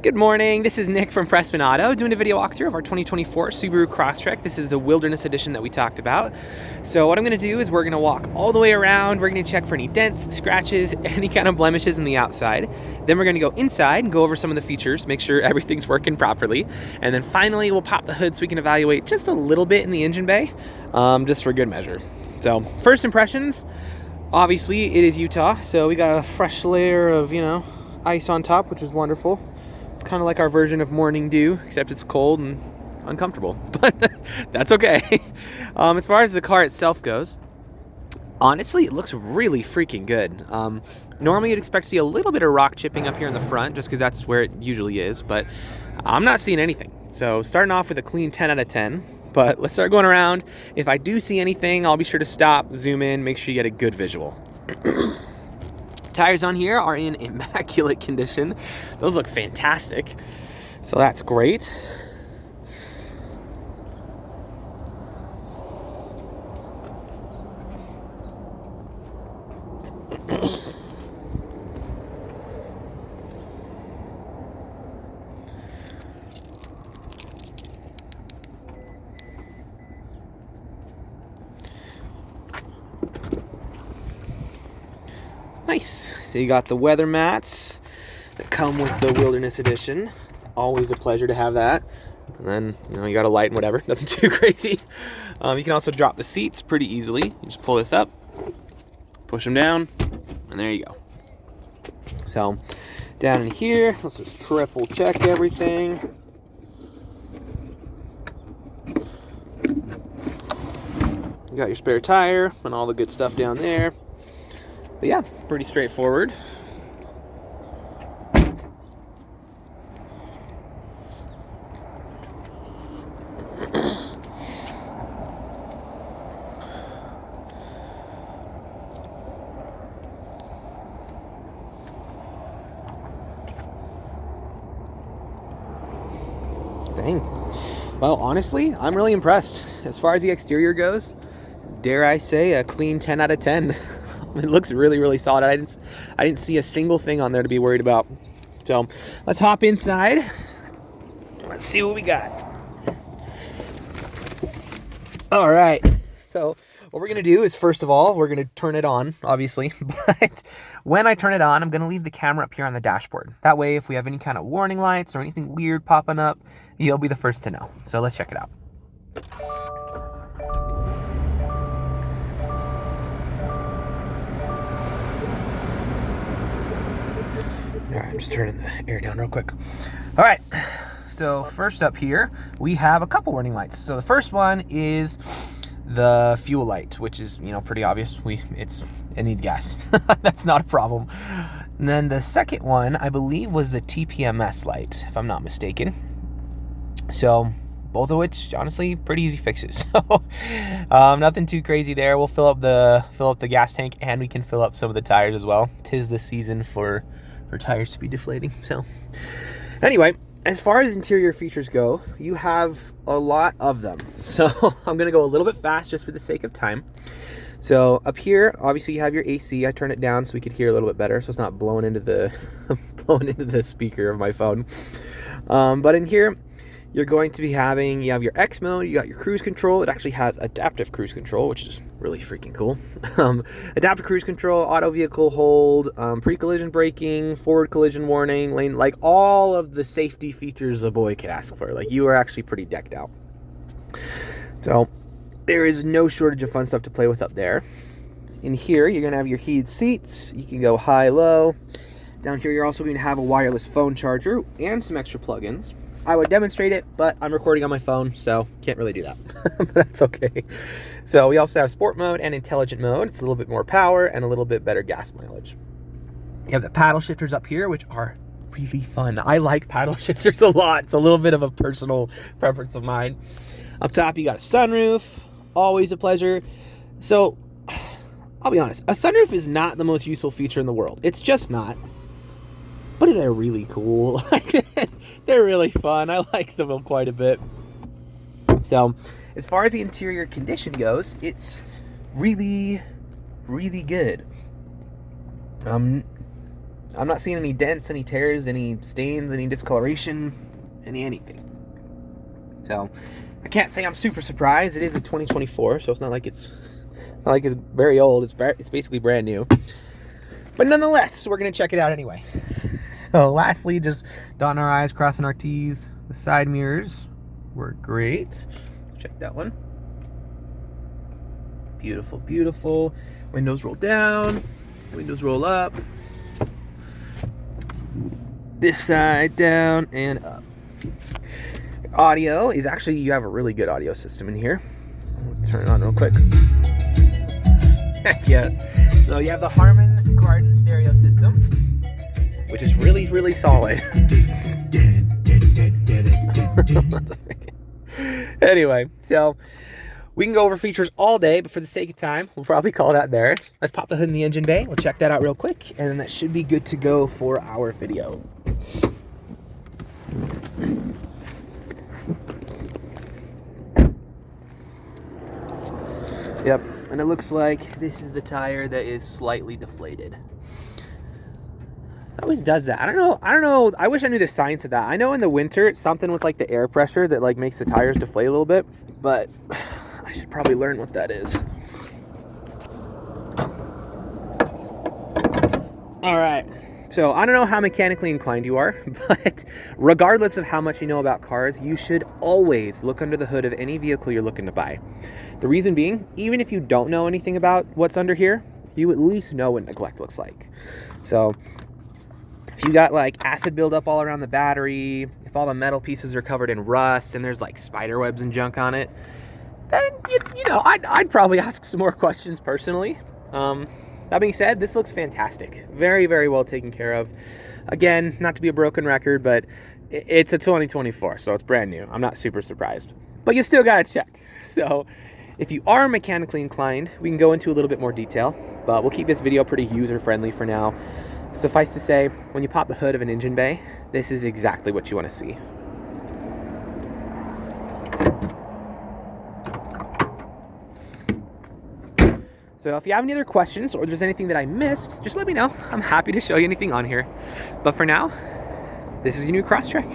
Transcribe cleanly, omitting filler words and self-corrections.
Good morning, this is Nick from Prestman Auto doing a video walkthrough of our 2024 Subaru Crosstrek. This is the Wilderness Edition that we talked about. So what I'm going to do is we're going to walk all the way around. We're going to check for any dents, scratches, any kind of blemishes in the outside. Then we're going to go inside and go over some of the features, make sure everything's working properly. And then finally we'll pop the hood so we can evaluate just a little bit in the engine bay, just for good measure. So first impressions, obviously it is Utah, so we got a fresh layer of, ice on top, which is wonderful. It's kind of like our version of morning dew, except it's cold and uncomfortable, but that's okay. As far as the car itself goes, honestly, it looks really freaking good. Normally you'd expect to see a little bit of rock chipping up here in the front, just because that's where it usually is, but I'm not seeing anything. So starting off with a clean 10 out of 10, but let's start going around. If I do see anything, I'll be sure to stop, zoom in, make sure you get a good visual. Tires on here are in immaculate condition. Those look fantastic, so that's great. Nice. So you got the weather mats that come with the Wilderness Edition. It's always a pleasure to have that. And then, you got a light and whatever. Nothing too crazy. You can also drop the seats pretty easily. You just pull this up, push them down, and there you go. So down in here, let's just triple check everything. You got your spare tire and all the good stuff down there. But yeah, pretty straightforward. Dang. Well, honestly, I'm really impressed. As far as the exterior goes, dare I say a clean 10 out of 10. It looks really, really solid. I didn't see a single thing on there to be worried about. So let's hop inside. Let's see what we got. All right. So what we're going to do is, first of all, we're going to turn it on, obviously. But when I turn it on, I'm going to leave the camera up here on the dashboard. That way, if we have any kind of warning lights or anything weird popping up, you'll be the first to know. So let's check it out. All right, I'm just turning the air down real quick. All right, so first up here, we have a couple warning lights. So the first one is the fuel light, which is, pretty obvious. It needs gas. That's not a problem. And then the second one, I believe, was the TPMS light, if I'm not mistaken. So both of which, honestly, pretty easy fixes. So nothing too crazy there. We'll fill up the gas tank, and we can fill up some of the tires as well. 'Tis the season for tires to be deflating. So anyway, as far as interior features go, you have a lot of them. So I'm going to go a little bit fast just for the sake of time. So up here, obviously you have your AC. I turned it down so we could hear a little bit better, so it's not blowing into the speaker of my phone. But in here, you're going to be having, you have your X mode, you got your cruise control. It actually has adaptive cruise control, which is really freaking cool. Adaptive cruise control, auto vehicle hold, pre-collision braking, forward collision warning, lane, like all of the safety features a boy could ask for. Like, you are actually pretty decked out. So there is no shortage of fun stuff to play with up there. In here, you're going to have your heated seats. You can go high, low. Down here, you're also going to have a wireless phone charger and some extra plugins. I would demonstrate it, but I'm recording on my phone, so can't really do that. But that's okay. So we also have sport mode and intelligent mode. It's a little bit more power and a little bit better gas mileage. You have the paddle shifters up here, which are really fun. I like paddle shifters a lot. It's a little bit of a personal preference of mine. Up top, you got a sunroof. Always a pleasure. So I'll be honest, a sunroof is not the most useful feature in the world. It's just not. But they're really cool. They're really fun. I like them quite a bit. So as far as the interior condition goes, it's really, really good. I'm not seeing any dents, any tears, any stains, any discoloration, anything. So I can't say I'm super surprised. It is a 2024, so it's not like it's very old. It's basically brand new. But nonetheless, we're gonna check it out anyway. So lastly, just dotting our I's, crossing our T's. The side mirrors work great. Check that one. Beautiful, beautiful. Windows roll down, windows roll up. This side down and up. Audio is actually, you have a really good audio system in here. I'll turn it on real quick. Heck yeah. So you have the Harman Kardon stereo system, which is really, really solid. Anyway, so we can go over features all day, but for the sake of time, we'll probably call that there. Let's pop the hood in the engine bay. We'll check that out real quick, and then that should be good to go for our video. Yep, and it looks like this is the tire that is slightly deflated. It always does that. I don't know. I wish I knew the science of that. I know in the winter it's something with like the air pressure that like makes the tires deflate a little bit, but I should probably learn what that is. All right. So I don't know how mechanically inclined you are, but regardless of how much you know about cars, you should always look under the hood of any vehicle you're looking to buy. The reason being, even if you don't know anything about what's under here, you at least know what neglect looks like. So if you got like acid buildup all around the battery, if all the metal pieces are covered in rust and there's like spider webs and junk on it, then you know, I'd probably ask some more questions personally. That being said, this looks fantastic. Very, very well taken care of. Again, not to be a broken record, but it's a 2024, so it's brand new. I'm not super surprised. But you still gotta check. So if you are mechanically inclined, we can go into a little bit more detail, but we'll keep this video pretty user-friendly for now. Suffice to say, when you pop the hood of an engine bay, this is exactly what you want to see. So if you have any other questions or there's anything that I missed, just let me know. I'm happy to show you anything on here. But for now, this is your new Crosstrek.